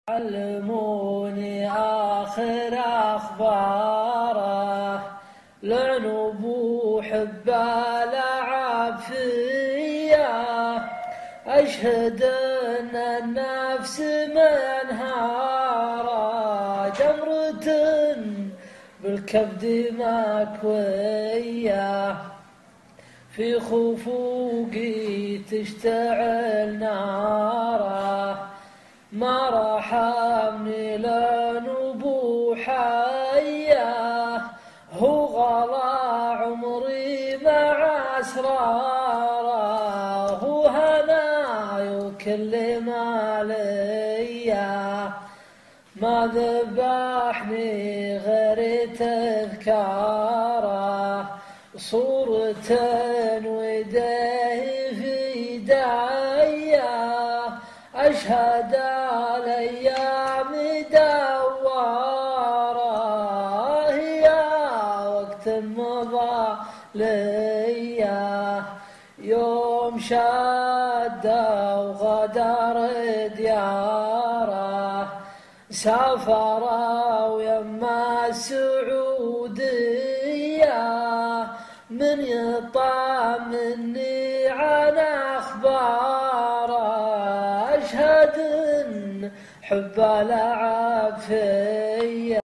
علموني آخر أخباره لعنب وحب لعب فيا. أشهد أن النفس منهارة جمرة بالكبد مكوية في خفوقي تشتعل ناره. ما رحمني لعنب حيه هو غلا عمري مع أسراره. هو هناي وكل ما ليا ما ذبحني غير تذكاره. صورة ويديه في دايا أشهد الأيام دواره. يا وقت مضى ليا يوم شد وغدر دياره. سافر ويما السعودية من يطمني عن أخباره. أشهد إن حب لعب فيا.